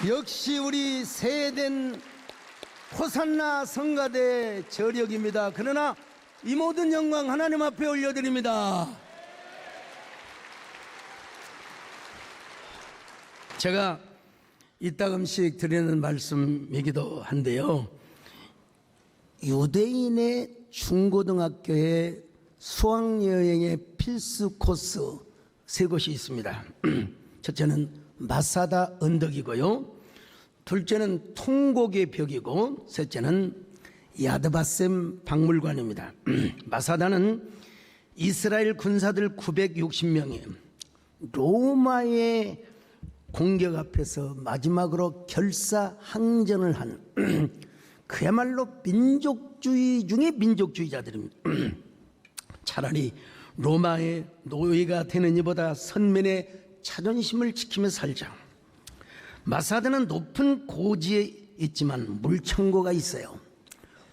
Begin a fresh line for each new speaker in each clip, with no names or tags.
역시 우리 세된 호산나 성가대 저력입니다. 그러나 이 모든 영광 하나님 앞에 올려드립니다. 제가 이따금씩 드리는 말씀이기도 한데요, 유대인의 중고등학교의 수학여행의 필수 코스 세 곳이 있습니다. 첫째는 마사다 언덕이고요, 둘째는 통곡의 벽이고, 셋째는 야드바셈 박물관입니다. 마사다는 이스라엘 군사들 960명이 로마의 공격 앞에서 마지막으로 결사항전을 한 그야말로 민족주의 중에 민족주의자들입니다. 차라리 로마의 노예가 되는 이보다 선민의 자존심을 지키며 살자. 마사다는 높은 고지에 있지만 물창고가 있어요.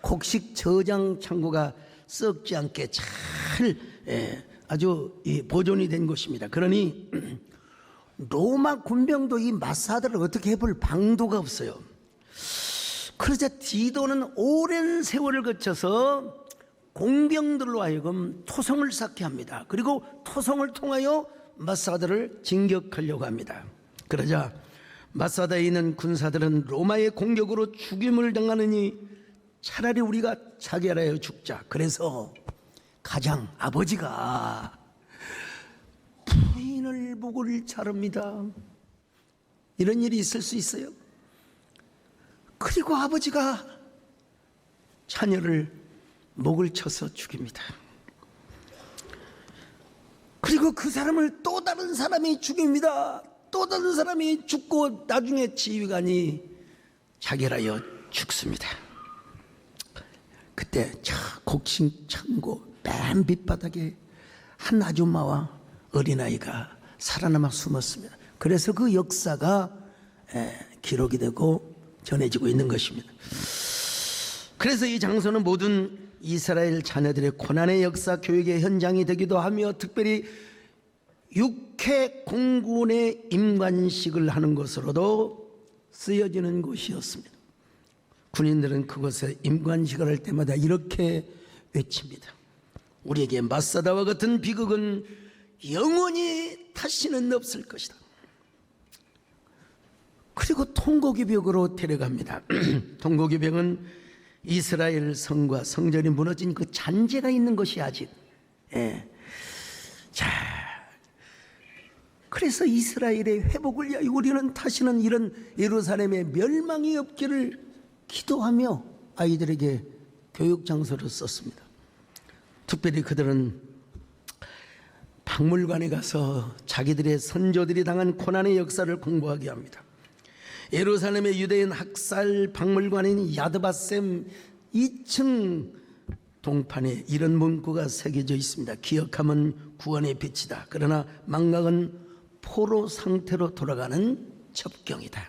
곡식 저장 창고가 썩지 않게 잘 아주 보존이 된 곳입니다. 그러니 로마 군병도 이 마사다를 어떻게 해볼 방도가 없어요. 그러자 디도는 오랜 세월을 거쳐서 공병들로 하여금 토성을 쌓게 합니다. 그리고 토성을 통하여 마사다를 진격하려고 합니다. 그러자 마사다에 있는 군사들은 로마의 공격으로 죽임을 당하느니 차라리 우리가 자결하여 죽자. 그래서 가장 아버지가 부인을 목을 자릅니다. 이런 일이 있을 수 있어요. 그리고 아버지가 자녀를 목을 쳐서 죽입니다. 그리고 그 사람을 또 다른 사람이 죽입니다. 또 다른 사람이 죽고 나중에 지휘관이 자결하여 죽습니다. 그때 곡식 창고 맨 밑바닥에 한 아줌마와 어린아이가 살아남아 숨었습니다. 그래서 그 역사가 기록이 되고 전해지고 있는 것입니다. 그래서 이 장소는 모든 이스라엘 자녀들의 고난의 역사 교육의 현장이 되기도 하며, 특별히 육해 공군의 임관식을 하는 것으로도 쓰여지는 곳이었습니다. 군인들은 그곳에 임관식을 할 때마다 이렇게 외칩니다. 우리에게 마사다와 같은 비극은 영원히 다시는 없을 것이다. 그리고 통곡의 벽으로 데려갑니다. 통곡의 벽은 이스라엘 성과 성전이 무너진 그 잔재가 있는 것이 아직. 자, 그래서 이스라엘의 회복을 위하여 우리는 다시는 이런 예루살렘의 멸망이 없기를 기도하며 아이들에게 교육 장소를 썼습니다. 특별히 그들은 박물관에 가서 자기들의 선조들이 당한 고난의 역사를 공부하게 합니다. 예루살렘의 유대인 학살 박물관인 야드바셈 2층 동판에 이런 문구가 새겨져 있습니다. 기억하면 구원의 빛이다. 그러나 망각은 포로 상태로 돌아가는 첩경이다.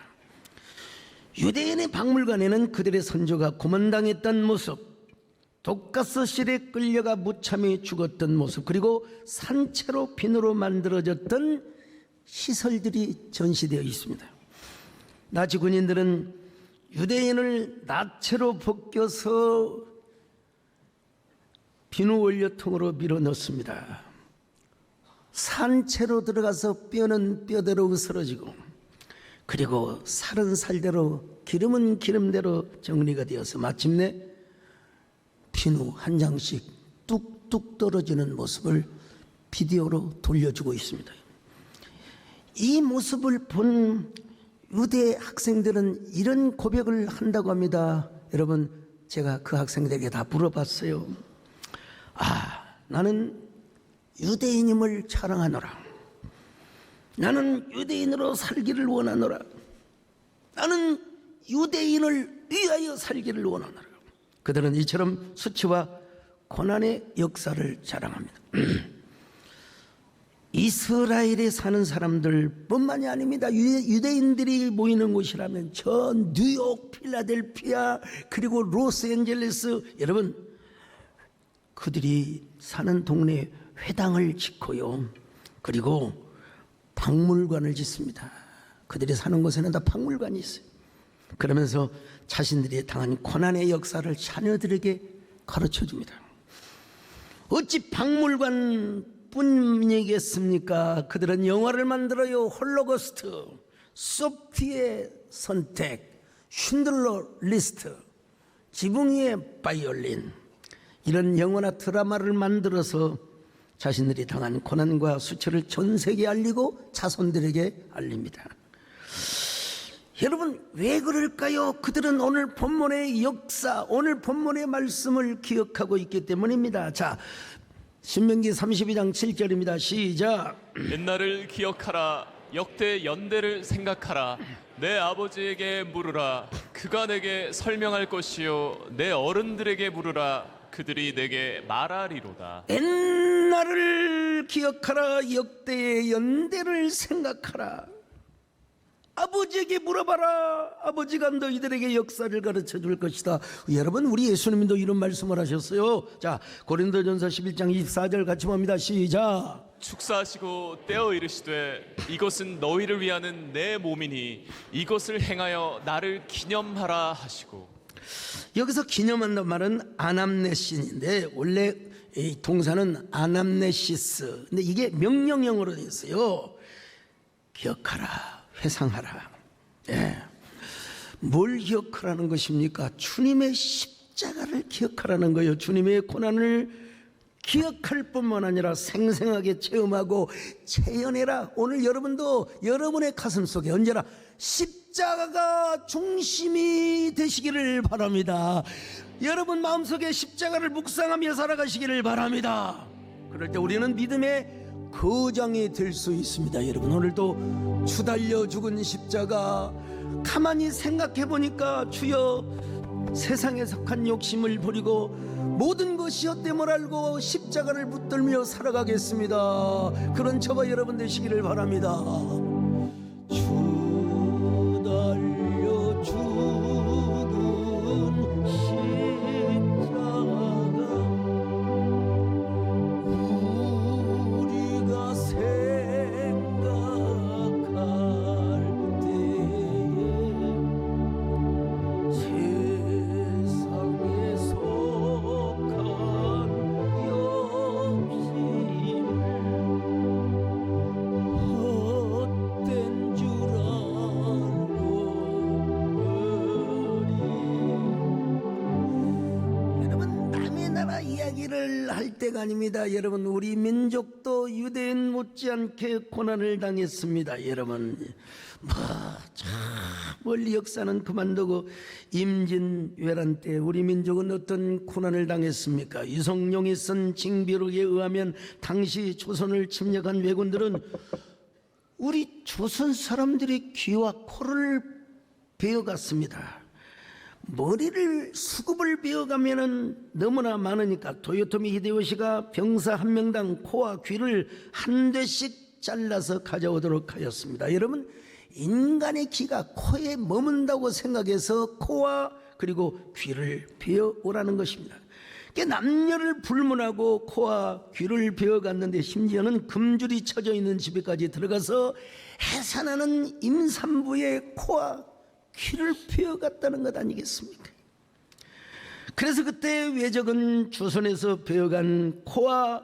유대인의 박물관에는 그들의 선조가 고문당했던 모습, 독가스실에 끌려가 무참히 죽었던 모습, 그리고 산채로 비누로 만들어졌던 시설들이 전시되어 있습니다. 나치 군인들은 유대인을 나체로 벗겨서 비누 원료통으로 밀어 넣습니다. 산채로 들어가서 뼈는 뼈대로 으스러지고, 그리고 살은 살대로 기름은 기름대로 정리가 되어서 마침내 비누 한 장씩 뚝뚝 떨어지는 모습을 비디오로 돌려주고 있습니다. 이 모습을 본 유대 학생들은 이런 고백을 한다고 합니다. 여러분, 제가 그 학생들에게 다 물어봤어요. 나는 유대인임을 자랑하노라. 나는 유대인으로 살기를 원하노라. 나는 유대인을 위하여 살기를 원하노라. 그들은 이처럼 수치와 고난의 역사를 자랑합니다. 이스라엘에 사는 사람들 뿐만이 아닙니다. 유대인들이 모이는 곳이라면 저 뉴욕, 필라델피아, 그리고 로스앤젤레스, 여러분, 그들이 사는 동네에 회당을 짓고요, 그리고 박물관을 짓습니다. 그들이 사는 곳에는 다 박물관이 있어요. 그러면서 자신들이 당한 고난의 역사를 자녀들에게 가르쳐 줍니다. 어찌 박물관 뿐이겠습니까? 그들은 영화를 만들어요. 홀로코스트, 소피의 선택, 쉰들러 리스트, 지붕 위의 바이올린, 이런 영화나 드라마를 만들어서 자신들이 당한 고난과 수치를 전 세계에 알리고 자손들에게 알립니다. 여러분, 왜 그럴까요? 그들은 오늘 본문의 역사, 오늘 본문의 말씀을 기억하고 있기 때문입니다. 자, 신명기 32장 7절입니다. 시작.
옛날을 기억하라. 역대 연대를 생각하라. 내 아버지에게 물으라. 그가 내게 설명할 것이요 내 어른들에게 물으라. 그들이 내게 말하리로다.
옛날을 기억하라. 역대의 연대를 생각하라. 아버지에게 물어봐라. 아버지가 너희들에게 역사를 가르쳐 줄 것이다. 여러분, 우리 예수님도 이런 말씀을 하셨어요. 자, 고린도전서 11장 24절 같이 봅니다. 시작.
축사하시고 떼어 이르시되 이것은 너희를 위하는 내 몸이니 이것을 행하여 나를 기념하라 하시고.
여기서 기념한다는 말은 아남네신인데, 원래 이 동사는 아남네시스, 근데 이게 명령형으로 되어 있어요. 기억하라, 회상하라. 예. 뭘 기억하라는 것입니까? 주님의 십자가를 기억하라는 거예요. 주님의 고난을 기억할 뿐만 아니라 생생하게 체험하고 체현해라. 오늘 여러분도 여러분의 가슴 속에 언제나 십자가가 중심이 되시기를 바랍니다. 여러분 마음속에 십자가를 묵상하며 살아가시기를 바랍니다. 그럴 때 우리는 믿음의 거장이 될 수 있습니다. 여러분, 오늘도 주달려 죽은 십자가 가만히 생각해 보니까, 주여, 세상에 속한 욕심을 버리고 모든 것이 헛됨을 알고 십자가를 붙들며 살아가겠습니다. 그런 저와 여러분 되시기를 바랍니다. 주달려 죽은 십자가 우리가 생각할 때에 세상에 속한 욕심을 헛된 줄 알고 여러분, 남의 나라 이야기를 할 때가 아닙니다. 여러분, 우리 민족도 유대인 못지않게 고난을 당했습니다. 여러분, 저 멀리 역사는 그만두고 임진왜란 때 우리 민족은 어떤 고난을 당했습니까? 유성룡이 쓴 징비록에 의하면 당시 조선을 침략한 왜군들은 우리 조선 사람들의 귀와 코를 베어갔습니다. 머리를 수급을 베어가면은 너무나 많으니까 도요토미 히데요시가 병사 한 명당 코와 귀를 한 대씩 잘라서 가져오도록 하였습니다. 여러분, 인간의 귀가 코에 머문다고 생각해서 코와 그리고 귀를 베어오라는 것입니다. 남녀를 불문하고 코와 귀를 베어갔는데, 심지어는 금줄이 쳐져 있는 집에까지 들어가서 해산하는 임산부의 코와 귀를 베어갔다는 것 아니겠습니까? 그래서 그때 왜적은 조선에서 베어간 코와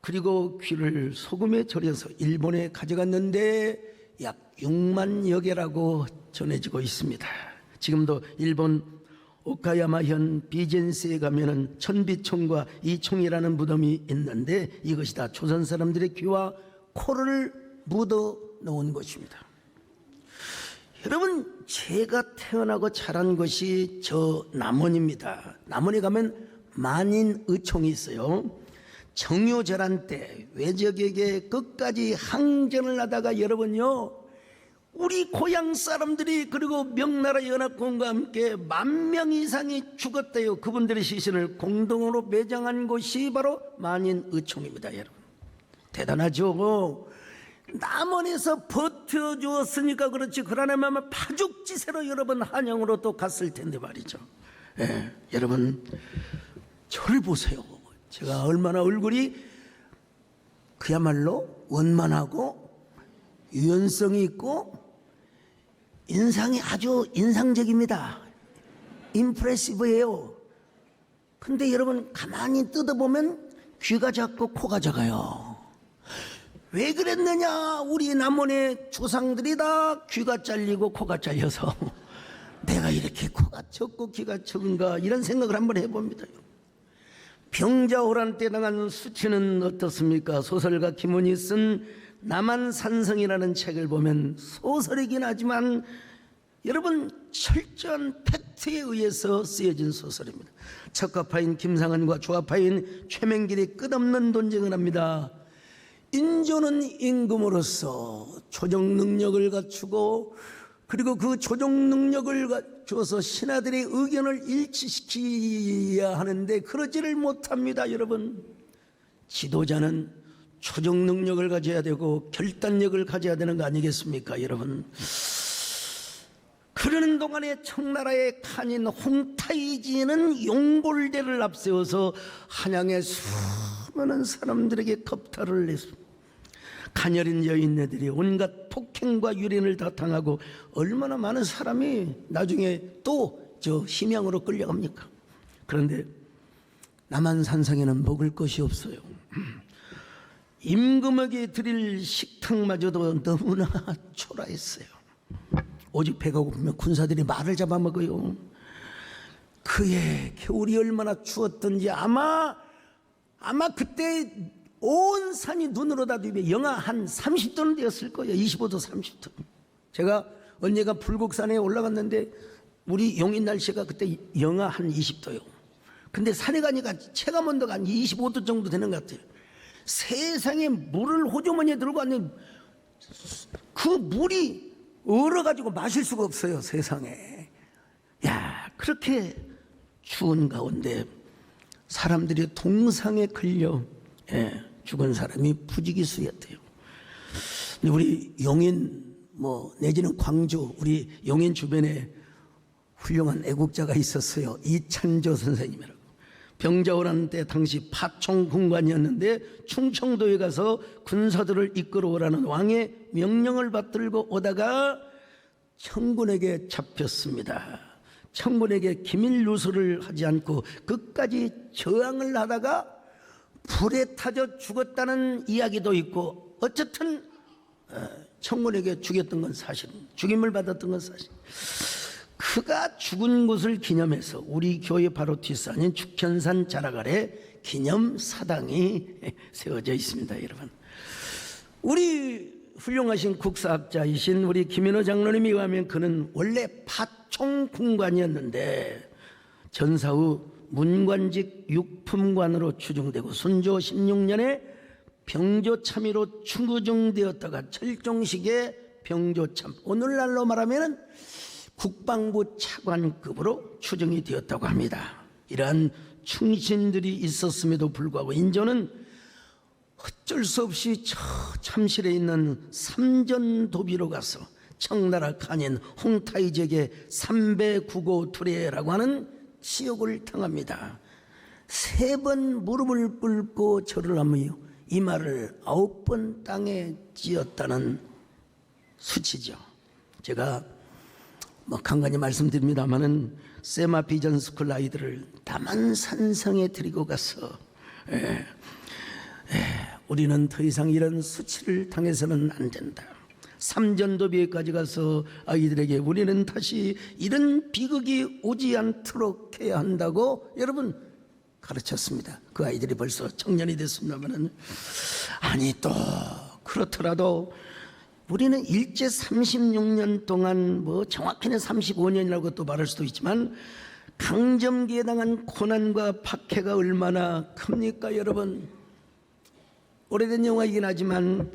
그리고 귀를 소금에 절여서 일본에 가져갔는데 약 6만여 개라고 전해지고 있습니다. 지금도 일본 오카야마현 비젠스에 가면은 천비총과 이총이라는 무덤이 있는데, 이것이 다 조선 사람들의 귀와 코를 묻어 놓은 것입니다. 여러분, 제가 태어나고 자란 것이 저 남원입니다. 남원에 가면 만인의총이 있어요. 정유절한 때 외적에게 끝까지 항전을 하다가, 여러분요, 우리 고향 사람들이 그리고 명나라 연합군과 함께 10,000명 이상이 죽었대요. 그분들의 시신을 공동으로 매장한 곳이 바로 만인의총입니다. 여러분, 대단하죠. 남원에서 버텨주었으니까 그렇지, 그러려면 파죽지세로 여러분 한양으로 또 갔을 텐데 말이죠. 예, 여러분 저를 보세요. 제가 얼마나 얼굴이 그야말로 원만하고 유연성이 있고 인상이 아주 인상적입니다. 임프레시브해요. 근데 여러분 가만히 뜯어보면 귀가 작고 코가 작아요. 왜 그랬느냐? 우리 남원의 조상들이 다 귀가 잘리고 코가 잘려서 내가 이렇게 코가 작고 귀가 적은가 이런 생각을 한번 해봅니다. 병자호란 때 당한 수치는 어떻습니까? 소설가 김훈이 쓴 남한산성이라는 책을 보면 소설이긴 하지만 여러분 철저한 팩트에 의해서 쓰여진 소설입니다. 척가파인 김상한과 조합파인 최명길이 끝없는 논쟁을 합니다. 인조는 임금으로서 조정 능력을 갖추고 그리고 그 조정 능력을 갖춰서 신하들의 의견을 일치시켜야 하는데 그러지를 못합니다. 여러분, 지도자는 조정 능력을 가져야 되고 결단력을 가져야 되는 거 아니겠습니까? 여러분, 그러는 동안에 청나라의 칸인 홍타이지는 용골대를 앞세워서 한양의 수많은 사람들에게 겁탈을 냈습니다. 가녀린 여인네들이 온갖 폭행과 유린을 다 당하고 얼마나 많은 사람이 나중에 또 저 심양으로 끌려갑니까? 그런데 남한산성에는 먹을 것이 없어요. 임금에게 드릴 식탁마저도 너무나 초라했어요. 오직 배가 고프면 군사들이 말을 잡아먹어요. 그의 겨울이 얼마나 추웠던지 아마 그때 온 산이 눈으로 다 뒤에 영하 한 30도는 되었을 거예요. 25도 30도. 제가 언제가 불곡산에 올라갔는데 우리 용인 날씨가 그때 영하 한 20도요. 근데 산에 가니까 체감온도가 한 25도 정도 되는 것 같아요. 세상에 물을 호주머니에 들고 왔는데 그 물이 얼어가지고 마실 수가 없어요. 세상에. 야, 그렇게 추운 가운데 사람들이 동상에 끌려 죽은 사람이 부지기수였대요. 우리 용인 내지는 광주 우리 용인 주변에 훌륭한 애국자가 있었어요. 이찬조 선생님이라고. 병자호란 때 당시 파총군관이었는데 충청도에 가서 군사들을 이끌어오라는 왕의 명령을 받들고 오다가 청군에게 잡혔습니다. 청군에게 기밀 누설을 하지 않고 끝까지 저항을 하다가 불에 타져 죽었다는 이야기도 있고 어쨌든 청군에게 죽였던 건 사실, 죽임을 받았던 건 사실. 그가 죽은 곳을 기념해서 우리 교회 바로 뒷산인 축현산 자락 아래 기념사당이 세워져 있습니다. 여러분, 우리 훌륭하신 국사학자이신 우리 김인호 장로님에 의하면 그는 원래 파총군관이었는데 전사 후 문관직 육품관으로 추중되고 순조 16년에 병조참의로 추구중되었다가 철종식에 병조참, 오늘날로 말하면 국방부 차관급으로 추정이 되었다고 합니다. 이러한 충신들이 있었음에도 불구하고 인조는 어쩔 수 없이 저 참실에 있는 삼전도비로 가서 청나라 칸인 홍타이지에게 삼배구고 투례라고 하는 치욕을 당합니다. 3번 무릎을 꿇고 절을 하며 이 말을 9번 땅에 찧었다는 수치죠. 제가 간간히 말씀드립니다마는 세마 비전 스쿨 아이들을 남한산성에 데리고 가서 우리는 더 이상 이런 수치를 당해서는 안 된다. 삼전도비에까지 가서 아이들에게 우리는 다시 이런 비극이 오지 않도록 해야 한다고 여러분 가르쳤습니다. 그 아이들이 벌써 청년이 됐습니다마는 아니 또 그렇더라도 우리는 일제 36년 동안 정확히는 35년이라고 또 말할 수도 있지만 강점기에 당한 고난과 박해가 얼마나 큽니까 여러분. 오래된 영화이긴 하지만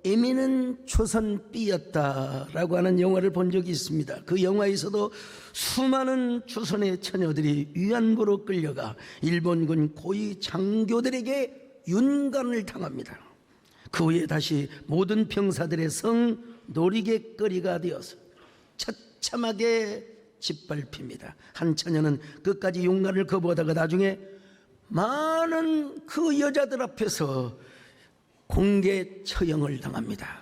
에미는 조선 B였다라고 하는 영화를 본 적이 있습니다. 그 영화에서도 수많은 조선의 처녀들이 위안부로 끌려가 일본군 고위 장교들에게 윤관을 당합니다. 그 후에 다시 모든 병사들의 성 놀이개거리가 되어서 처참하게 짓밟힙니다. 한 처녀는 끝까지 윤관을 거부하다가 나중에 많은 그 여자들 앞에서 공개 처형을 당합니다.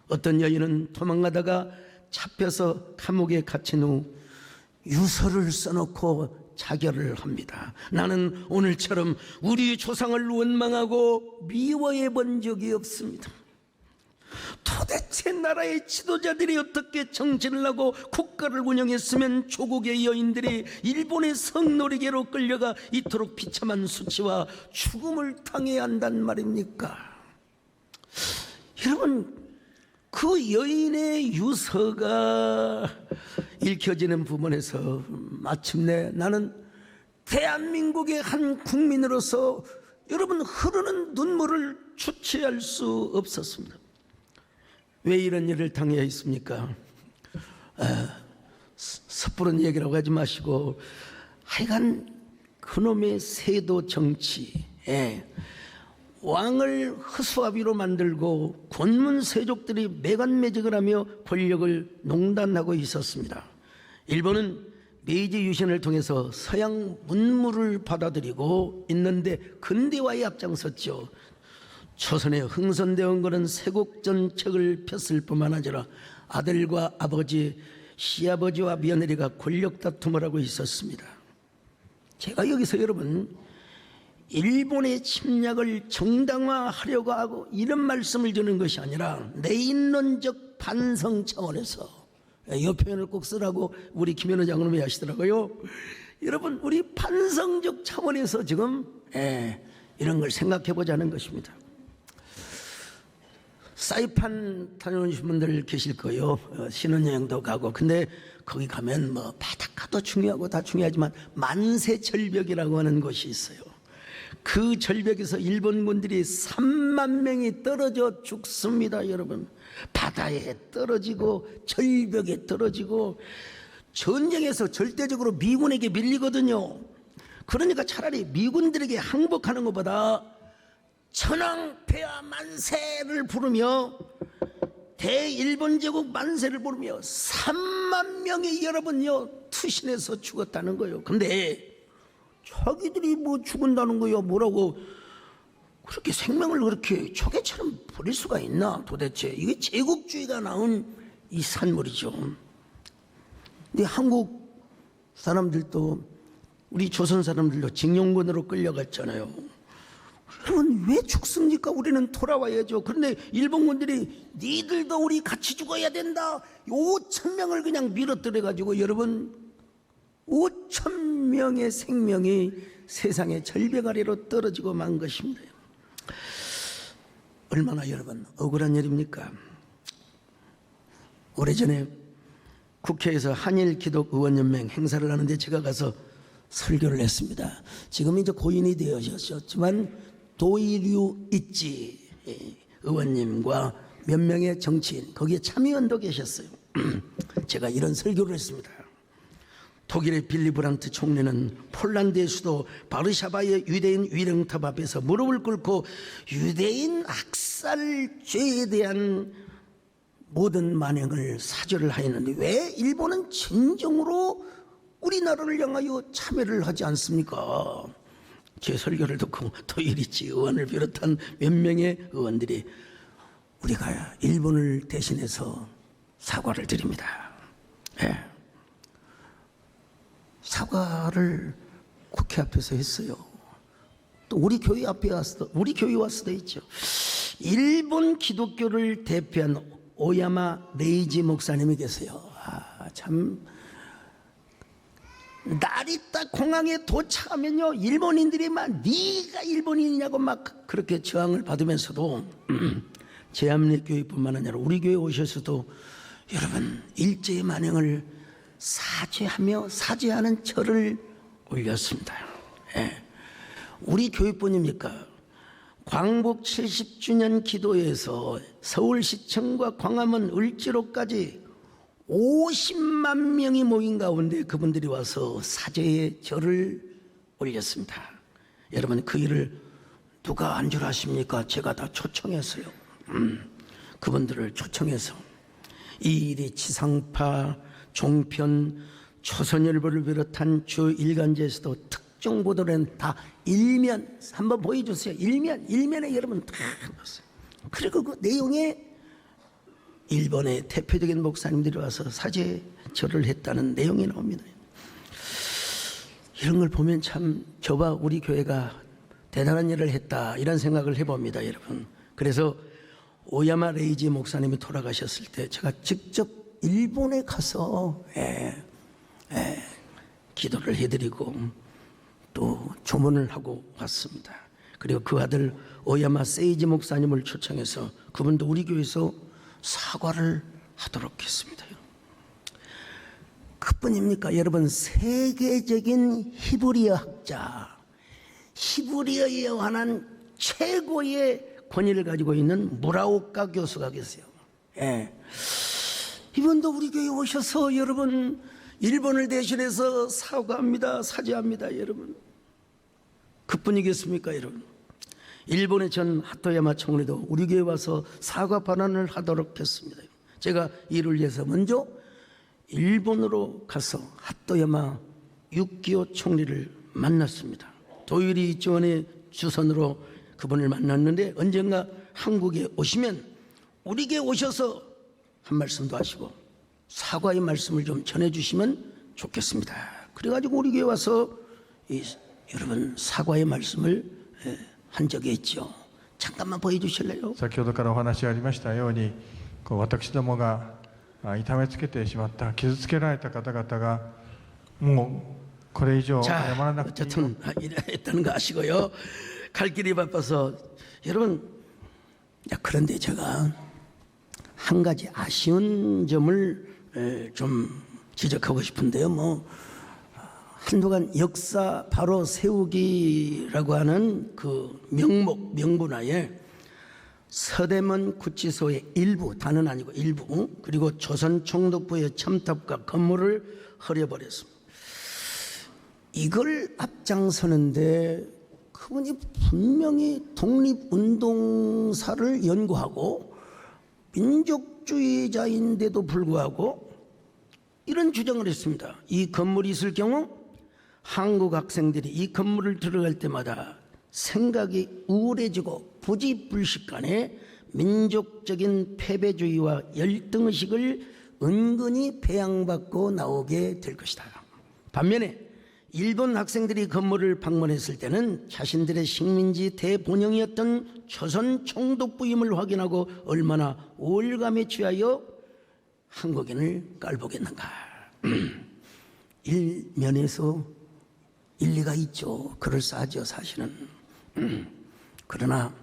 어떤 여인은 도망가다가 잡혀서 감옥에 갇힌 후 유서를 써놓고 자결을 합니다. 나는 오늘처럼 우리 조상을 원망하고 미워해 본 적이 없습니다. 도대체 나라의 지도자들이 어떻게 정치를 하고 국가를 운영했으면 조국의 여인들이 일본의 성놀이개로 끌려가 이토록 비참한 수치와 죽음을 당해야 한단 말입니까? 여러분, 그 여인의 유서가 읽혀지는 부분에서 마침내 나는 대한민국의 한 국민으로서 여러분 흐르는 눈물을 주체할 수 없었습니다. 왜 이런 일을 당해야 했습니까? 섣부른 얘기라고 하지 마시고 하여간 그놈의 세도 정치에 왕을 허수아비로 만들고 권문 세족들이 매관매직을 하며 권력을 농단하고 있었습니다. 일본은 메이지 유신을 통해서 서양 문물을 받아들이고 있는데 근대화에 앞장섰죠. 조선의 흥선대원군은 세국전책을 폈을 뿐만 아니라 아들과 아버지, 시아버지와 며느리가 권력 다툼을 하고 있었습니다. 제가 여기서 여러분 일본의 침략을 정당화하려고 하고 이런 말씀을 드리는 것이 아니라 내인론적 반성 차원에서, 이 표현을 꼭 쓰라고 우리 김현우 장로님이 하시더라고요. 여러분, 우리 반성적 차원에서 지금 이런 걸 생각해 보자는 것입니다. 사이판 다녀오신 분들 계실 거예요. 신혼여행도 가고. 근데 거기 가면 뭐 바닷가도 중요하고 다 중요하지만 만세절벽이라고 하는 곳이 있어요. 그 절벽에서 일본군들이 3만 명이 떨어져 죽습니다. 여러분, 바다에 떨어지고 절벽에 떨어지고 전쟁에서 절대적으로 미군에게 밀리거든요. 그러니까 차라리 미군들에게 항복하는 것보다 천황폐하 만세를 부르며 대일본 제국 만세를 부르며 3만 명이 여러분요 투신해서 죽었다는 거예요. 근데 자기들이 뭐 죽은다는 거요, 뭐라고 그렇게 생명을 그렇게 초계처럼 버릴 수가 있나? 도대체 이게 제국주의가 나온 이 산물이죠. 근데 한국 사람들도 우리 조선 사람들도 징용군으로 끌려갔잖아요. 여러분, 왜 죽습니까? 우리는 돌아와야죠. 그런데 일본군들이 니들도 우리 같이 죽어야 된다, 5천 명을 그냥 밀어뜨려 가지고 여러분 5천 명의 생명이 세상의 절벽 아래로 떨어지고 만 것입니다. 얼마나 여러분 억울한 일입니까? 오래전에 국회에서 한일 기독 의원연맹 행사를 하는데 제가 가서 설교를 했습니다. 지금 이제 고인이 되어졌지만 도이류 있지 의원님과 몇 명의 정치인, 거기에 참의원도 계셨어요. 제가 이런 설교를 했습니다. 독일의 빌리 브란트 총리는 폴란드의 수도 바르샤바의 유대인 위령탑 앞에서 무릎을 꿇고 유대인 학살죄에 대한 모든 만행을 사죄를 하였는데 왜 일본은 진정으로 우리나라를 향하여 참여를 하지 않습니까? 제 설교를 듣고 도이리치 의원을 비롯한 몇 명의 의원들이 우리가 일본을 대신해서 사과를 드립니다. 네. 사과를 국회 앞에서 했어요. 또 우리 교회 앞에 와서, 우리 교회 와서도 있죠. 일본 기독교를 대표한 오야마 레이지 목사님이 계세요. 참 나리타 공항에 도착하면요 일본인들이 막 네가 일본인이냐고 막 그렇게 저항을 받으면서도 제암리교회뿐만 아니라 우리 교회 오셔서도 여러분 일제의 만행을 사죄하며 사죄하는 절을 올렸습니다. 우리 교회뿐입니까? 광복 70주년 기도회에서 서울시청과 광화문 을지로까지 50만 명이 모인 가운데 그분들이 와서 사죄의 절을 올렸습니다. 여러분, 그 일을 누가 안주를 하십니까? 제가 다 초청했어요. 그분들을 초청해서 이 일이 지상파, 종편, 조선일보를 비롯한 주 일간지에서도 특정 보도는 다 일면, 한번 보여주세요. 일면에 여러분 다 봤어요. 그리고 그 내용에 일본의 대표적인 목사님들이 와서 사죄 절을 했다는 내용이 나옵니다. 이런 걸 보면 참 저와 우리 교회가 대단한 일을 했다 이런 생각을 해봅니다, 여러분. 그래서 오야마 레이지 목사님이 돌아가셨을 때 제가 직접 일본에 가서 기도를 해드리고 또 조문을 하고 왔습니다. 그리고 그 아들 오야마 세이지 목사님을 초청해서 그분도 우리 교회에서 사과를 하도록 했습니다. 그뿐입니까? 여러분, 세계적인 히브리어 학자, 히브리어에 관한 최고의 권위를 가지고 있는 무라오카 교수가 계세요. 이분도 우리 교회에 오셔서 여러분 일본을 대신해서 사과합니다, 사죄합니다, 여러분. 그뿐이겠습니까, 여러분? 일본의 전 하토야마 총리도 우리 교회에 와서 사과 발언을 하도록 했습니다. 제가 이를 위해서 먼저 일본으로 가서 하토야마 유키오 총리를 만났습니다. 도요리 이치원의 주선으로 그분을 만났는데 언젠가 한국에 오시면 우리 교회에 오셔서 한 말씀도 하시고 사과의 말씀을 좀 전해주시면 좋겠습니다. 그래가지고 우리 교회 와서 여러분 사과의 말씀을 한 적이 있죠. 잠깐만 보여주실래요?
先ほどからお話がありましたように、私どもが痛めつけてしまった、傷つけられた方々がもうこれ以上謝らなくていい。
어쨌든 이랬다는 거 아시고요. 갈 길이 바빠서 여러분, 그런데 제가 한 가지 아쉬운 점을 좀 지적하고 싶은데요. 한동안 역사 바로 세우기라고 하는 그 명분하에 서대문 구치소의 일부, 다는 아니고 일부, 그리고 조선총독부의 첨탑과 건물을 허려버렸습니다. 이걸 앞장서는데 그분이 분명히 독립운동사를 연구하고 민족주의자인데도 불구하고 이런 주장을 했습니다. 이 건물이 있을 경우 한국 학생들이 이 건물을 들어갈 때마다 생각이 우울해지고 부지불식간에 민족적인 패배주의와 열등의식을 은근히 배양받고 나오게 될 것이다. 반면에 일본 학생들이 건물을 방문했을 때는 자신들의 식민지 대본영이었던 조선 총독부임을 확인하고 얼마나 우월감에 취하여 한국인을 깔보겠는가. 일면에서 일리가 있죠. 그럴싸하죠, 사실은. 그러나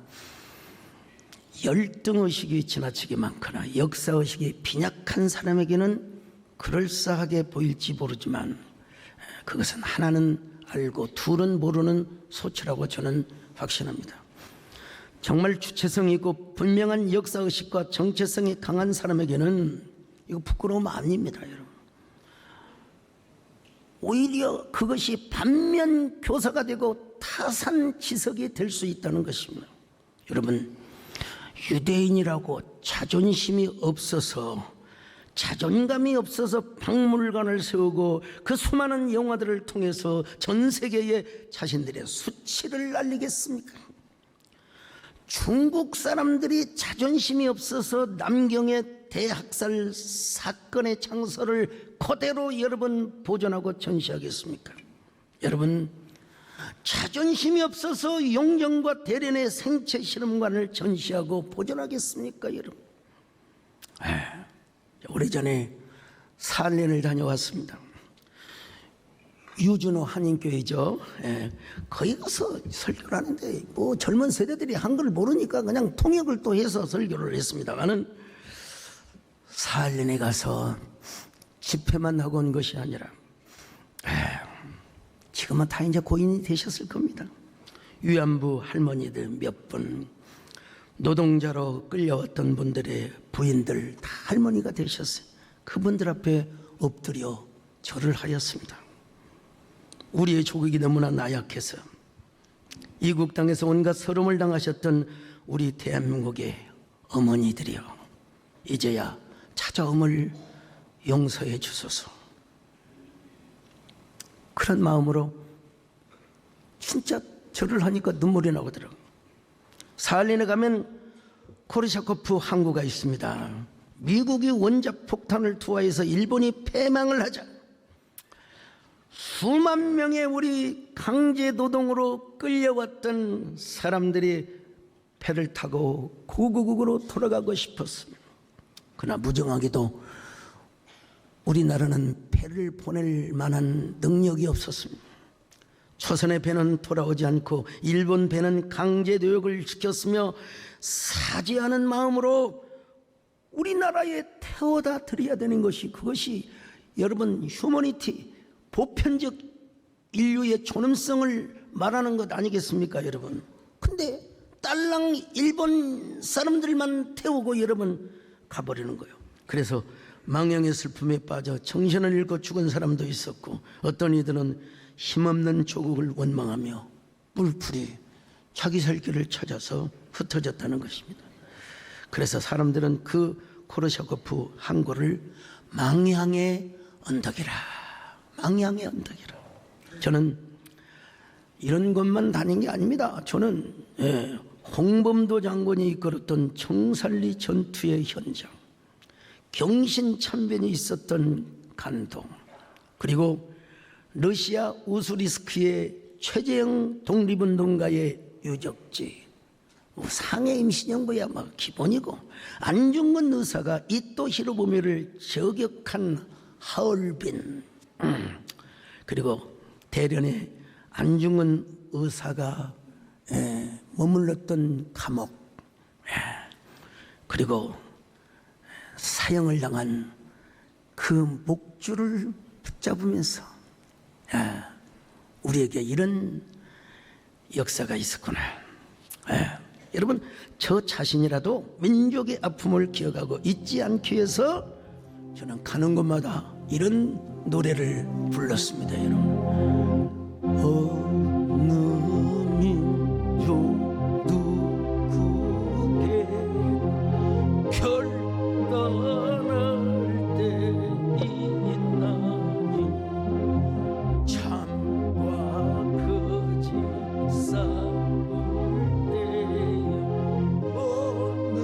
열등의식이 지나치게 많거나 역사의식이 빈약한 사람에게는 그럴싸하게 보일지 모르지만 그것은 하나는 알고 둘은 모르는 소치라고 저는 확신합니다. 정말 주체성이 있고 분명한 역사의식과 정체성이 강한 사람에게는 이거 부끄러움 아닙니다, 여러분. 오히려 그것이 반면 교사가 되고 타산지석이 될 수 있다는 것입니다. 여러분, 유대인이라고 자존심이 없어서 자존감이 없어서 박물관을 세우고 그 수많은 영화들을 통해서 전 세계에 자신들의 수치를 알리겠습니까? 중국 사람들이 자존심이 없어서 남경의 대학살 사건의 창설을 그대로 여러분 보존하고 전시하겠습니까? 여러분, 자존심이 없어서 용정과 대련의 생체 실험관을 전시하고 보존하겠습니까, 여러분? 오래전에 사할렌을 다녀왔습니다. 유준호 한인교회죠. 거기 가서 설교를 하는데 뭐 젊은 세대들이 한글을 모르니까 그냥 통역을 또 해서 설교를 했습니다만은 사할렌에 가서 집회만 하고 온 것이 아니라 지금은 다 이제 고인이 되셨을 겁니다. 위안부 할머니들 몇 분, 노동자로 끌려왔던 분들의 부인들 다 할머니가 되셨어요. 그분들 앞에 엎드려 절을 하였습니다. 우리의 조국이 너무나 나약해서 이국 땅에서 온갖 서름을 당하셨던 우리 대한민국의 어머니들이여, 이제야 찾아옴을 용서해 주소서. 그런 마음으로 진짜 절을 하니까 눈물이 나오더라고요. 사할린에 가면 코르샤코프 항구가 있습니다. 미국이 원자 폭탄을 투하해서 일본이 패망을 하자 수만 명의 우리 강제 노동으로 끌려왔던 사람들이 배를 타고 고국으로 돌아가고 싶었습니다. 그러나 무정하게도 우리나라는 배를 보낼 만한 능력이 없었습니다. 조선의 배는 돌아오지 않고 일본 배는 강제 노역을 시켰으며 사죄하는 마음으로 우리나라에 태워다 드려야 되는 것이, 그것이 여러분 휴머니티, 보편적 인류의 존엄성을 말하는 것 아니겠습니까 여러분? 근데 딸랑 일본 사람들만 태우고 여러분 가버리는 거예요. 그래서 망령의 슬픔에 빠져 정신을 잃고 죽은 사람도 있었고, 어떤 이들은 힘없는 조국을 원망하며 뿔뿔이 자기 살 길을 찾아서 흩어졌다는 것입니다. 그래서 사람들은 그 코르샤코프 항구를 망향의 언덕이라, 망향의 언덕이라. 저는 이런 곳만 다닌 게 아닙니다. 저는 홍범도 장군이 이끌었던 청살리 전투의 현장, 경신참변이 있었던 간동, 그리고 러시아 우수리스크의 최재형 독립운동가의 유적지, 상해 임시정부야 뭐 기본이고, 안중근 의사가 이토 히로부미를 저격한 하얼빈, 그리고 대련에 안중근 의사가 머물렀던 감옥, 그리고 사형을 당한 그 목줄을 붙잡으면서 우리에게 이런 역사가 있었구나. 여러분, 저 자신이라도 민족의 아픔을 기억하고 잊지 않기 위해서 저는 가는 곳마다 이런 노래를 불렀습니다. 여러분, 어느 민족 누구게 결단할 때 있나니, 참과 거짓 싸울 때 어느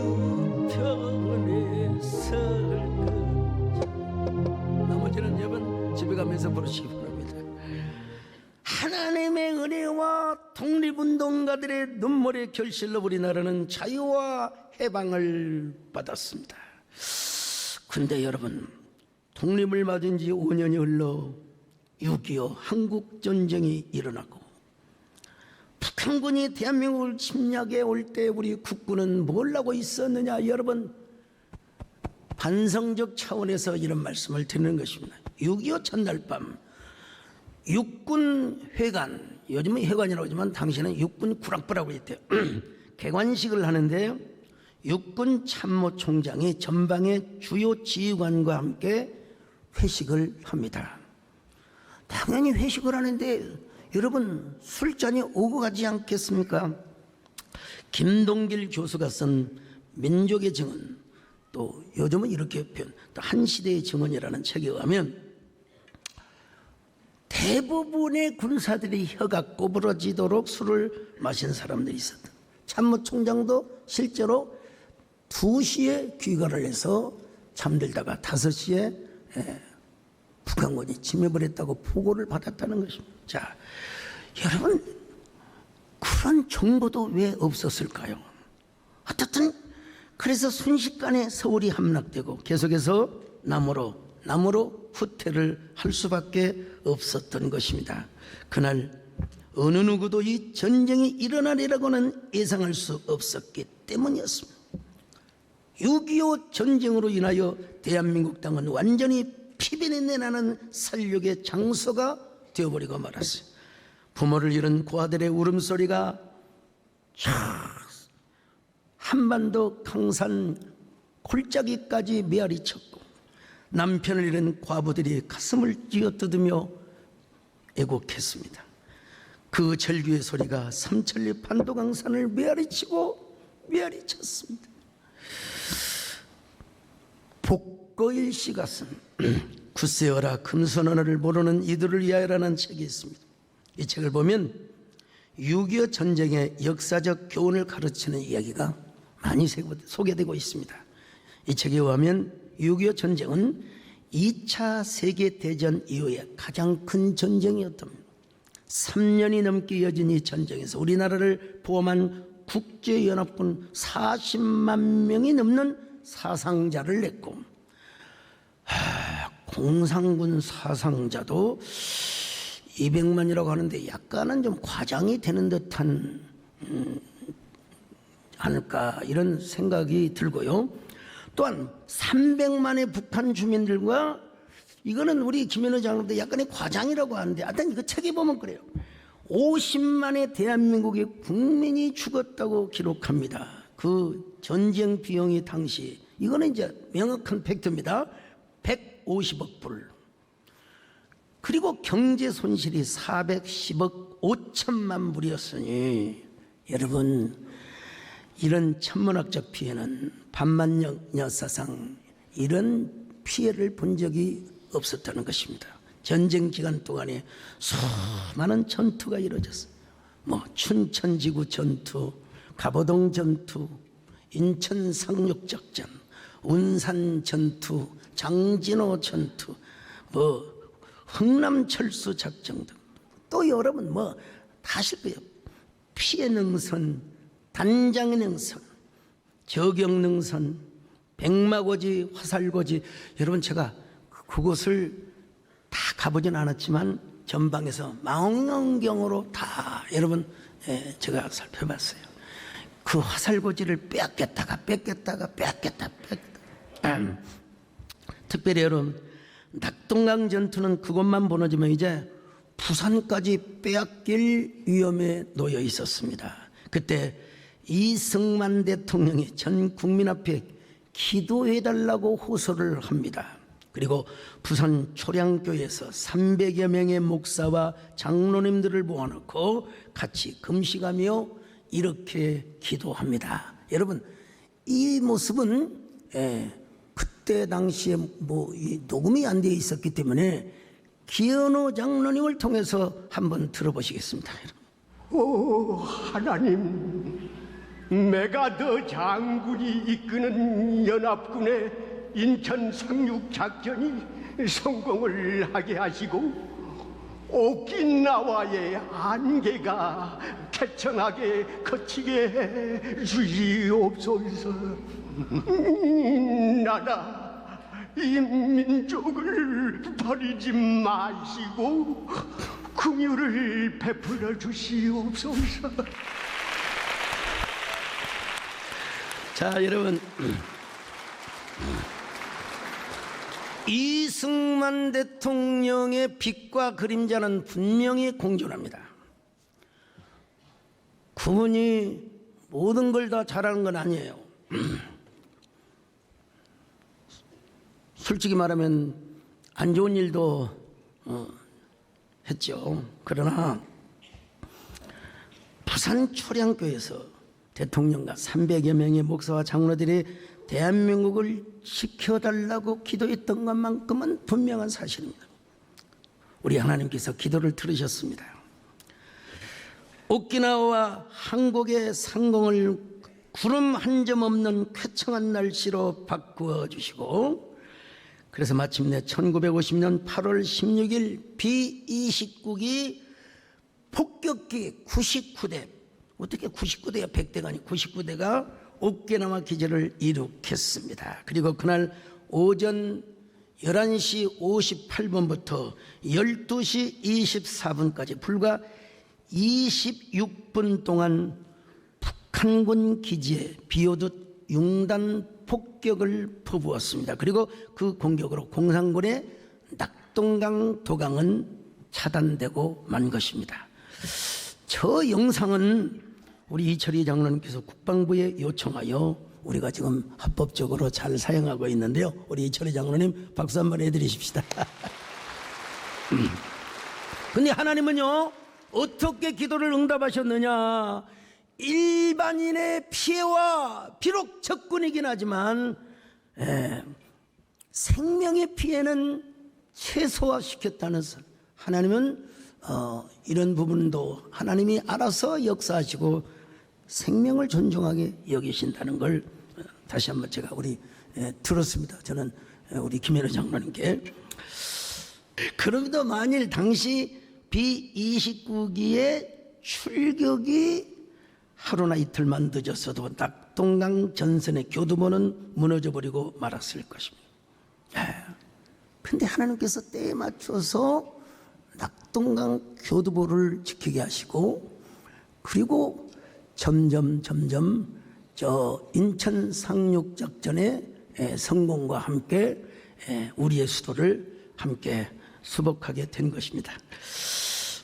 편에 설까. 나머지는 여러분 집에 가면서 부르시기 바랍니다. 하나님의 은혜와 독립운동가들의 눈물의 결실로 우리나라는 자유와 해방을 받았습니다. 근데 여러분, 독립을 맞은 지 5년이 흘러 6.25 한국전쟁이 일어나고 북한군이 대한민국을 침략해 올 때 우리 국군은 뭘 하고 있었느냐. 여러분, 반성적 차원에서 이런 말씀을 드리는 것입니다. 6.25 첫날 밤 육군 회관, 요즘은 회관이라고 하지만 당시에는 육군 구락부라고 했대요. 개관식을 하는데 육군 참모총장이 전방의 주요 지휘관과 함께 회식을 합니다. 당연히 회식을 하는데 여러분, 술잔이 오고 가지 않겠습니까? 김동길 교수가 쓴 민족의 증언, 또 요즘은 이렇게 표현, 또 한 시대의 증언이라는 책에 의하면 대부분의 군사들이 혀가 꼬부러지도록 술을 마신 사람들이 있었다. 참모총장도 실제로 2시에 귀가를 해서 잠들다가 5시에 북한군이 침입을 했다고 보고를 받았다는 것입니다. 자, 여러분, 그런 정보도 왜 없었을까요? 어쨌든 그래서 순식간에 서울이 함락되고 계속해서 남으로 후퇴를 할 수밖에 없었던 것입니다. 그날 어느 누구도 이 전쟁이 일어나리라고는 예상할 수 없었기 때문이었습니다. 6.25 전쟁으로 인하여 대한민국 땅은 완전히 피변이 나는 살육의 장소가 되어버리고 말았어요. 부모를 잃은 고아들의 울음소리가 한반도 강산 골짜기까지 메아리쳤고, 남편을 잃은 과부들이 가슴을 쥐어뜯으며 애곡했습니다. 그 절규의 소리가 삼천리 판도강산을 메아리쳤습니다. 복거일 씨가 쓴 굳세어라 금손언어를 모르는 이들을 위하여라는 책이 있습니다. 이 책을 보면 6.25 전쟁의 역사적 교훈을 가르치는 이야기가 많이 소개되고 있습니다. 이 책에 의하면 6.25 전쟁은 2차 세계대전 이후에 가장 큰 전쟁이었답니다. 3년이 넘게 이어진 이 전쟁에서 우리나라를 포함한 국제연합군 40만 명이 넘는 사상자를 냈고, 공산군 사상자도 200만이라고 하는데 약간은 좀 과장이 되는 듯한 않을까 이런 생각이 들고요. 또한 300만의 북한 주민들과, 이거는 우리 김현우 장로도 약간의 과장이라고 하는데 하여튼 이거 책에 보면 그래요. 50만의 대한민국의 국민이 죽었다고 기록합니다. 그 전쟁 비용이 당시, 이거는 이제 명확한 팩트입니다. 150억 불. 그리고 경제 손실이 410억 5천만 불이었으니, 여러분 이런 천문학적 피해는 반만 역사상 이런 피해를 본 적이 없었다는 것입니다. 전쟁 기간 동안에 수많은 전투가 이루어졌어요. 춘천지구 전투, 갑오동 전투, 인천 상륙작전, 운산 전투, 장진호 전투, 흥남철수 작전 등, 또 여러분 다 아실 거예요. 피해능선, 단장능선, 저경능선, 백마고지, 화살고지. 여러분 제가 그곳을 다 가보진 않았지만 전방에서 망원경으로 다 여러분 제가 살펴봤어요. 그 화살고지를 뺏겼다가 특별히 여러분 낙동강 전투는 그것만 보내주면 이제 부산까지 빼앗길 위험에 놓여 있었습니다. 그때 이승만 대통령이 전 국민 앞에 기도해달라고 호소를 합니다. 그리고 부산 초량교에서 300여 명의 목사와 장로님들을 모아놓고 같이 금식하며 이렇게 기도합니다. 여러분 이 모습은 그때 당시에 이 녹음이 안 되어 있었기 때문에 기현호 장로님을 통해서 한번 들어보시겠습니다.
오 하나님, 메가더 장군이 이끄는 연합군의 인천 상륙 작전이 성공을 하게 하시고 오키나와의 안개가 쾌청하게 거치게 해 주시옵소서. 나라 이 민족을 버리지 마시고 긍휼을 베풀어 주시옵소서.
자, 여러분 이승만 대통령의 빛과 그림자는 분명히 공존합니다. 그분이 모든 걸 다 잘하는 건 아니에요. 솔직히 말하면 안 좋은 일도 했죠. 그러나 부산 초량교에서 대통령과 300여 명의 목사와 장로들이 대한민국을 지켜달라고 기도했던 것만큼은 분명한 사실입니다. 우리 하나님께서 기도를 들으셨습니다. 오키나와와 한국의 상공을 구름 한 점 없는 쾌청한 날씨로 바꾸어 주시고, 그래서 마침내 1950년 8월 16일 B-29기 폭격기 99대, 어떻게 99대가 100대가 아니 99대가 오키나와 기지를 이룩했습니다. 그리고 그날 오전 11시 58분부터 12시 24분까지 불과 26분 동안 북한군 기지에 비오듯 융단 폭격을 퍼부었습니다. 그리고 그 공격으로 공산군의 낙동강 도강은 차단되고 만 것입니다. 저 영상은 우리 이철희 장로님께서 국방부에 요청하여 우리가 지금 합법적으로 잘 사용하고 있는데요. 우리 이철희 장로님 박수 한번 해드리십시다. 근데 하나님은요, 어떻게 기도를 응답하셨느냐? 일반인의 피해와 비록 적군이긴 하지만 생명의 피해는 최소화시켰다는 설. 하나님은 이런 부분도 하나님이 알아서 역사하시고 생명을 존중하게 여기신다는 걸 다시 한번 제가 우리 들었습니다. 저는 우리 김현우 장로님께. 그럼에도 만일 당시 B29기의 출격이 하루나 이틀만 늦었어도 낙동강 전선의 교두보는 무너져버리고 말았을 것입니다. 그런데 하나님께서 때에 맞춰서 낙동강 교두보를 지키게 하시고, 그리고 점점 저 인천 상륙작전의 성공과 함께 우리의 수도를 함께 수복하게 된 것입니다.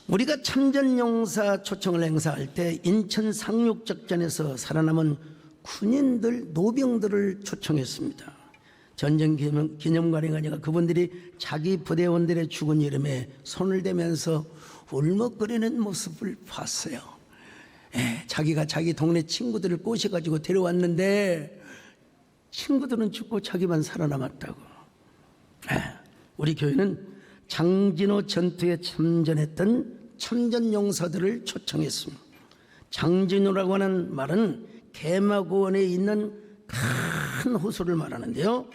우리가 참전용사 초청을 행사할 때 인천 상륙작전에서 살아남은 군인들, 노병들을 초청했습니다. 전쟁기념관에 가니까 그분들이 자기 부대원들의 죽은 이름에 손을 대면서 울먹거리는 모습을 봤어요. 자기가 자기 동네 친구들을 꼬셔가지고 데려왔는데 친구들은 죽고 자기만 살아남았다고. 우리 교회는 장진호 전투에 참전했던 참전용사들을 초청했습니다. 장진호라고 하는 말은 개마고원에 있는 큰 호수를 말하는데요,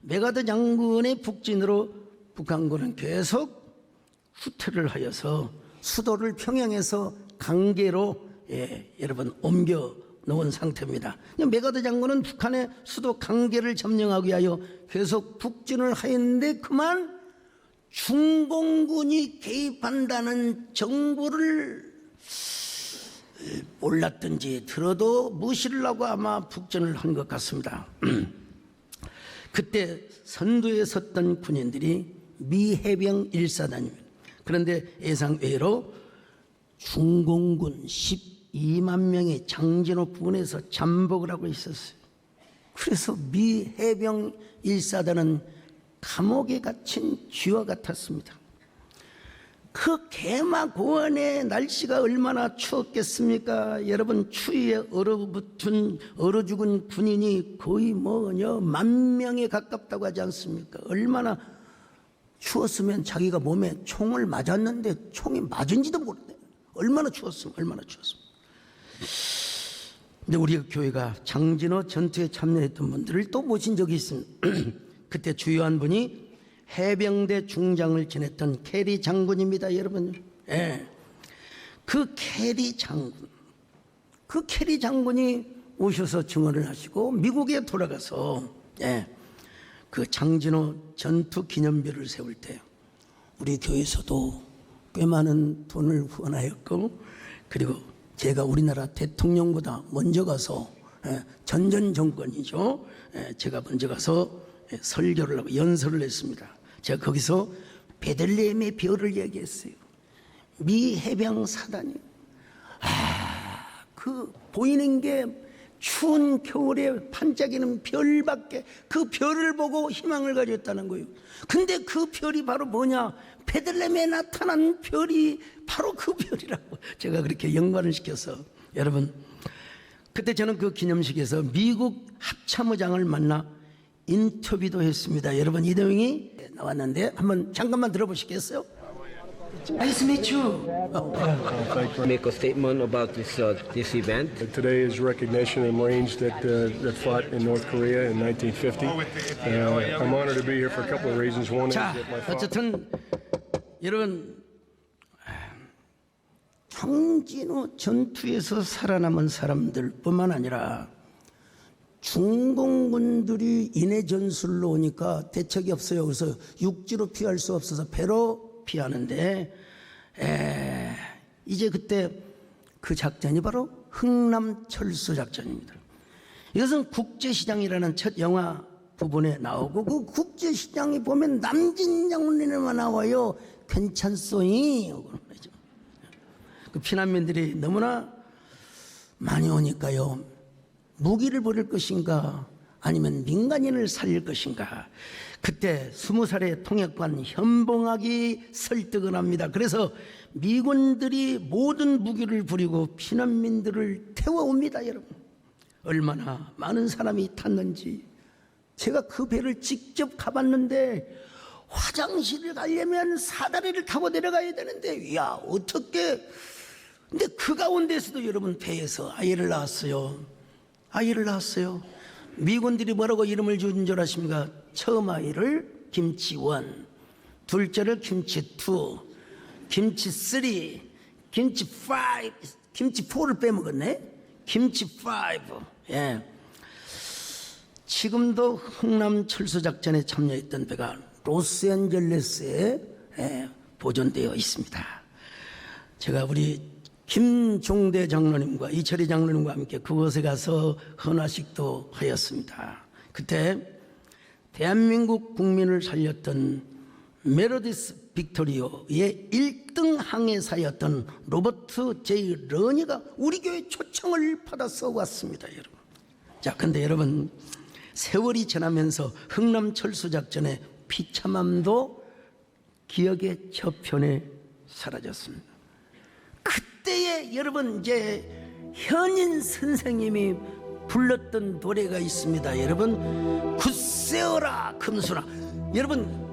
메가드 장군의 북진으로 북한군은 계속 후퇴를 하여서 수도를 평양에서 강계로 여러분 옮겨 놓은 상태입니다. 메가드 장군은 북한의 수도 강계를 점령하기 위하여 계속 북진을 하였는데 그만 중공군이 개입한다는 정보를 몰랐든지 들어도 무시를 하고 아마 북진을 한 것 같습니다. 그때 선두에 섰던 군인들이 미해병 1사단입니다. 그런데 예상외로 중공군 12만 명이 장진호 부근에서 잠복을 하고 있었어요. 그래서 미해병 1사단은 감옥에 갇힌 쥐와 같았습니다. 그 개마고원의 날씨가 얼마나 추웠겠습니까? 여러분, 추위에 얼어 죽은 군인이 거의 10,000명에 가깝다고 하지 않습니까? 얼마나 추웠으면 자기가 몸에 총을 맞았는데 총이 맞은지도 모르네. 얼마나 추웠으면. 근데 우리 교회가 장진호 전투에 참여했던 분들을 또 모신 적이 있습니다. 그때 주요한 분이 해병대 중장을 지냈던 캐리 장군입니다, 여러분. 그 캐리 장군이 오셔서 증언을 하시고 미국에 돌아가서 그 장진호 전투 기념비를 세울 때 우리 교회에서도 꽤 많은 돈을 후원하였고, 그리고 제가 우리나라 대통령보다 먼저 가서 전전 정권이죠. 제가 먼저 가서 설교를 하고 연설을 했습니다. 제가 거기서 베들레헴의 별을 얘기했어요. 미 해병 사단이 그 보이는 게 추운 겨울에 반짝이는 별밖에, 그 별을 보고 희망을 가졌다는 거예요. 근데 그 별이 바로 뭐냐? 베들레헴에 나타난 별이 바로 그 별이라고 제가 그렇게 연관을 시켜서. 여러분, 그때 저는 그 기념식에서 미국 합참의장을 만나 인터뷰도 했습니다. 여러분, 이 내용이 나왔는데 한번 잠깐만 들어보시겠어요? Nice to meet you.
Make a statement about this event.
Today is recognition of Marines that fought in North Korea in 1950. I'm honored to be here for a couple of reasons. One is
자,
that my father.
어쨌든 여러분, 장진호 전투에서 살아남은 사람들뿐만 아니라 중공군들이 인해 전술로 오니까 대책이 없어요. 그래서 육지로 피할 수 없어서 배로 피하는데, 이제 그때 그 작전이 바로 흥남철수 작전입니다. 이것은 국제시장이라는 첫 영화 부분에 나오고, 그 국제시장에 보면 남진 장군님만 나와요. 괜찮소이. 그 피난민들이 너무나 많이 오니까요, 무기를 버릴 것인가 아니면 민간인을 살릴 것인가. 그때 20살의 통역관 현봉학이 설득을 합니다. 그래서 미군들이 모든 무기를 부리고 피난민들을 태워옵니다. 여러분, 얼마나 많은 사람이 탔는지. 제가 그 배를 직접 가봤는데 화장실을 가려면 사다리를 타고 내려가야 되는데, 야, 어떻게. 근데 그 가운데서도 여러분, 배에서 아이를 낳았어요. 미군들이 뭐라고 이름을 지은 줄 아십니까? 처음 아이를 김치1, 둘째를 김치2, 김치3, 김치5, 김치4를 빼먹었네. 김치5. 예. 지금도 흥남 철수작전에 참여했던 배가 로스앤젤레스에 보존되어 있습니다. 제가 우리 김종대 장로님과 이철희 장로님과 함께 그곳에 가서 헌화식도 하였습니다. 그때 대한민국 국민을 살렸던 메로디스 빅토리오의 1등 항해사였던 로버트 제이 러니가 우리 교회 초청을 받아서 왔습니다, 여러분. 자, 근데 여러분, 세월이 지나면서 흥남 철수작전의 비참함도 기억의 저편에 사라졌습니다. 그때에 여러분 이제 현인 선생님이 불렀던 노래가 있습니다. 여러분, 굳세어라 금순아. 여러분,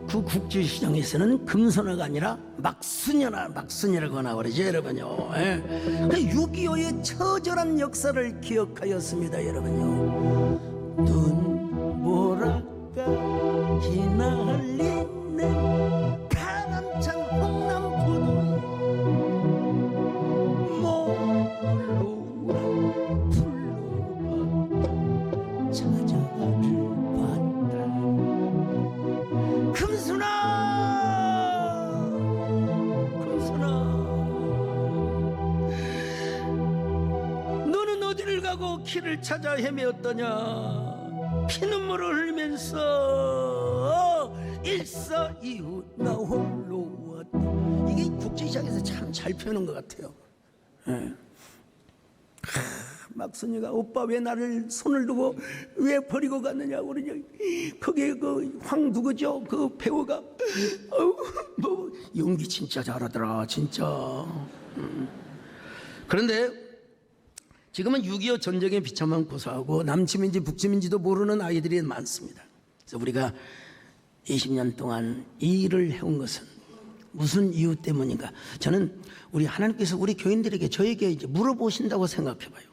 그 국제시장에서는 금순아가 아니라 막순이라고 나오죠, 여러분요. 6.25의 처절한 역사를 기억하였습니다, 여러분요. 눈보라가 휘날리는 파란찬 흥남포도에 몰로와 풀로가 찾아가를 봤다. 금순아, 너는 어디를 가고 길을 찾아 헤매었더냐. 피눈물을 흘리면서 일사이후 나 홀로 왔다. 이게 국제시장에서 참 잘 표현한 것 같아요. 막순이가 오빠 왜 나를 손을 두고 왜 버리고 갔느냐고 그러냐. 거기에 그 황 누구죠? 그 배우가 뭐 연기 진짜 잘하더라, 진짜. 그런데 지금은 6.25 전쟁의 비참함 고사하고 남침인지 북침인지도 모르는 아이들이 많습니다. 그래서 우리가 20년 동안 이 일을 해온 것은 무슨 이유 때문인가? 저는 우리 하나님께서 우리 교인들에게 저에게 이제 물어보신다고 생각해봐요.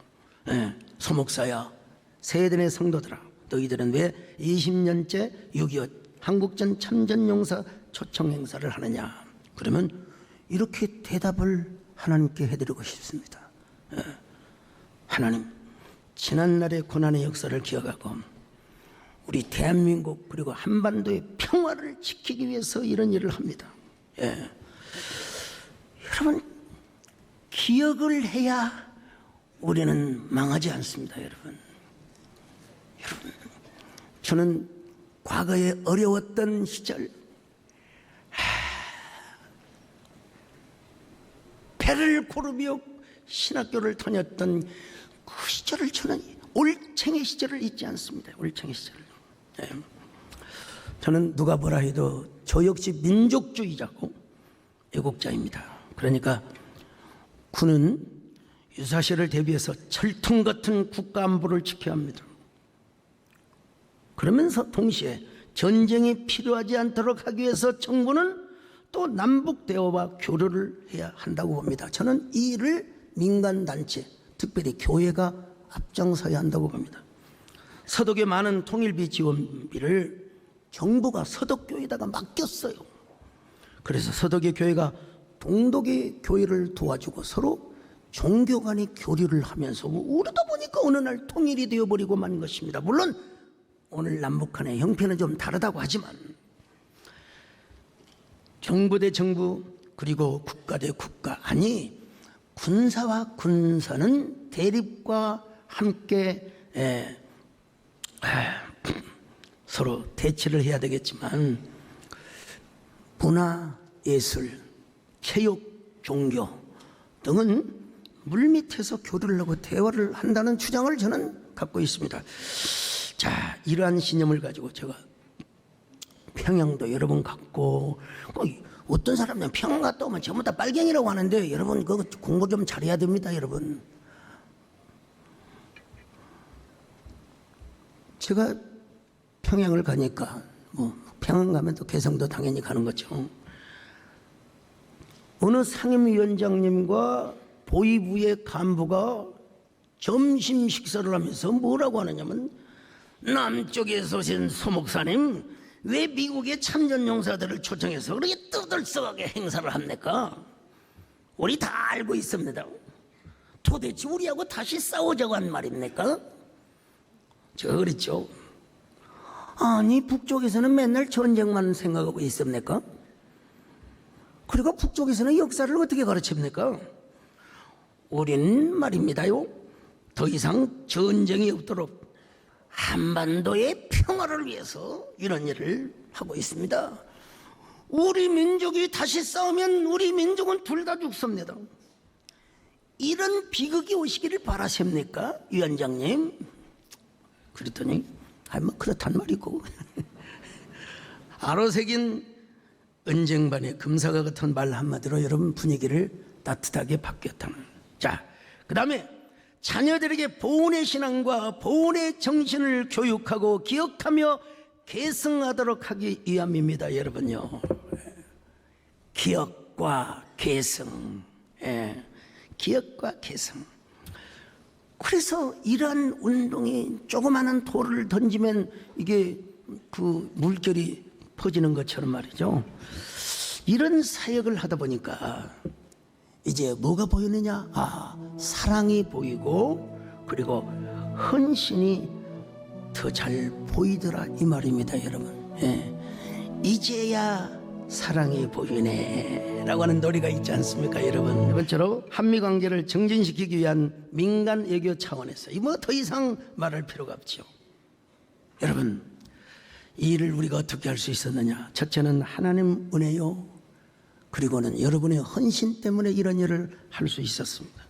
소목사야, 세대의 성도들아, 너희들은 왜 20년째 6.25 한국전 참전용사 초청 행사를 하느냐? 그러면 이렇게 대답을 하나님께 해드리고 싶습니다. 하나님, 지난날의 고난의 역사를 기억하고 우리 대한민국 그리고 한반도의 평화를 지키기 위해서 이런 일을 합니다. 여러분, 기억을 해야 우리는 망하지 않습니다, 여러분. 저는 과거에 어려웠던 시절, 배를 고르며 신학교를 다녔던 그 시절을 저는 올챙이 시절을 잊지 않습니다. 올챙이 시절을. 저는 누가 뭐라 해도 저 역시 민족주의자고 애국자입니다. 그러니까 군은 유사시를 대비해서 철통 같은 국가 안보를 지켜야 합니다. 그러면서 동시에 전쟁이 필요하지 않도록 하기 위해서 정부는 또 남북 대화와 교류를 해야 한다고 봅니다. 저는 이 일을 민간단체, 특별히 교회가 앞장서야 한다고 봅니다. 서독의 많은 통일비 지원비를 정부가 서독교회에다가 맡겼어요. 그래서 서독의 교회가 동독의 교회를 도와주고 서로 종교 간의 교류를 하면서 우리도 보니까 어느 날 통일이 되어버리고 만 것입니다. 물론 오늘 남북 간의 형편은 좀 다르다고 하지만 정부 대 정부 그리고 국가 대 국가, 아니 군사와 군사는 대립과 함께 서로 대치를 해야 되겠지만 문화, 예술, 체육, 종교 등은 물밑에서 교류를 하고 대화를 한다는 주장을 저는 갖고 있습니다. 자, 이러한 신념을 가지고 제가 평양도 여러 번 갔고, 어떤 사람은 평양 갔다 오면 전부 다 빨갱이라고 하는데 여러분 그거 공부 좀 잘해야 됩니다, 여러분. 제가 평양을 가니까 뭐 평양 가면 또 개성도 당연히 가는 거죠. 어느 상임위원장님과 보위부의 간부가 점심 식사를 하면서 뭐라고 하느냐면, 남쪽에서 오신 소목사님, 왜 미국의 참전용사들을 초청해서 그렇게 떠들썩하게 행사를 합니까? 우리 다 알고 있습니다. 도대체 우리하고 다시 싸우자고 한 말입니까? 제가 그랬죠. 아니, 북쪽에서는 맨날 전쟁만 생각하고 있습니까? 그리고 북쪽에서는 역사를 어떻게 가르칩니까? 우린 말입니다요, 더 이상 전쟁이 없도록 한반도의 평화를 위해서 이런 일을 하고 있습니다. 우리 민족이 다시 싸우면 우리 민족은 둘 다 죽습니다. 이런 비극이 오시기를 바라십니까, 위원장님? 그랬더니 뭐 그렇단 말이고 아로새긴 은쟁반의 금사가 같은 말 한마디로 여러분 분위기를 따뜻하게 바뀌었다는. 자, 그 다음에 자녀들에게 보훈의 신앙과 보훈의 정신을 교육하고 기억하며 계승하도록 하기 위함입니다. 여러분요, 기억과 계승, 기억과 계승. 그래서 이러한 운동이 조그마한 돌을 던지면 이게 그 물결이 퍼지는 것처럼 말이죠. 이런 사역을 하다 보니까 이제 뭐가 보이느냐? 사랑이 보이고, 그리고 헌신이 더 잘 보이더라, 이 말입니다, 여러분. 이제야 사랑이 보이네 라고 하는 노래가 있지 않습니까, 여러분? 두 번째로 한미관계를 정진시키기 위한 민간 외교 차원에서 뭐 더 이상 말할 필요가 없죠. 여러분, 이 일을 우리가 어떻게 할 수 있었느냐? 첫째는 하나님 은혜요, 그리고는 여러분의 헌신 때문에 이런 일을 할 수 있었습니다.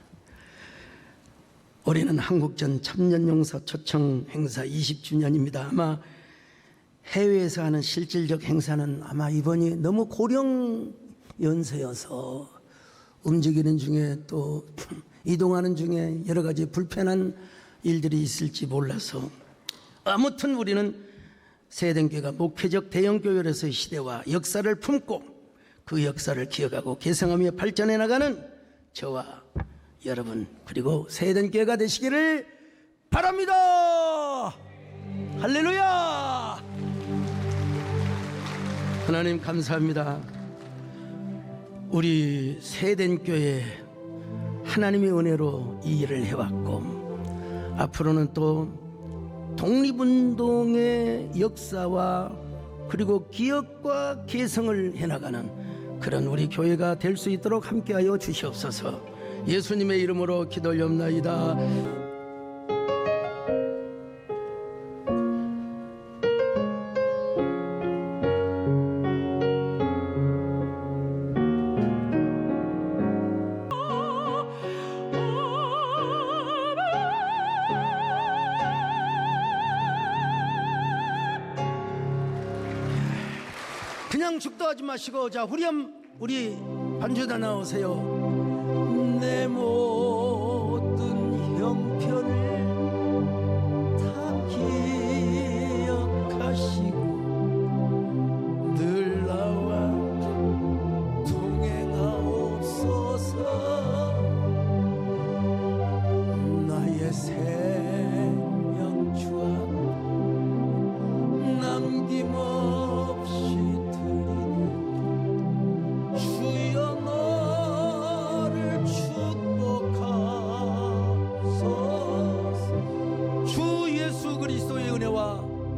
올해는 한국전 참전용사 초청 행사 20주년입니다. 아마 해외에서 하는 실질적 행사는 아마 이번이 너무 고령 연세여서 움직이는 중에 또 이동하는 중에 여러 가지 불편한 일들이 있을지 몰라서, 아무튼 우리는 세den교회가 목회적 대형교회로서의 시대와 역사를 품고 그 역사를 기억하고 개성하며 발전해 나가는 저와 여러분, 그리고 세den교회가 되시기를 바랍니다. 할렐루야. 하나님 감사합니다. 우리 세den교회 하나님의 은혜로 이 일을 해왔고, 앞으로는 또 독립운동의 역사와 그리고 기억과 개성을 해나가는 그런 우리 교회가 될 수 있도록 함께하여 주시옵소서. 예수님의 이름으로 기도 올려옵나이다. 그냥 죽도하지 마시고, 자, 후렴 우리 반주다 나오세요. 내 모든 형편을 다 기억하시고 늘 나와 동행하옵소서. 나의 생명 주 앞에 남김없이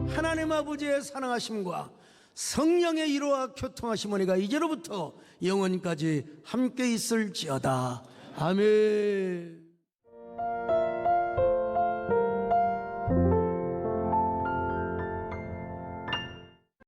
하나님 아버지의 사랑하심과 성령의 이로와 교통하심 은혜가 이제로부터 영원까지 함께 있을지어다. 아멘.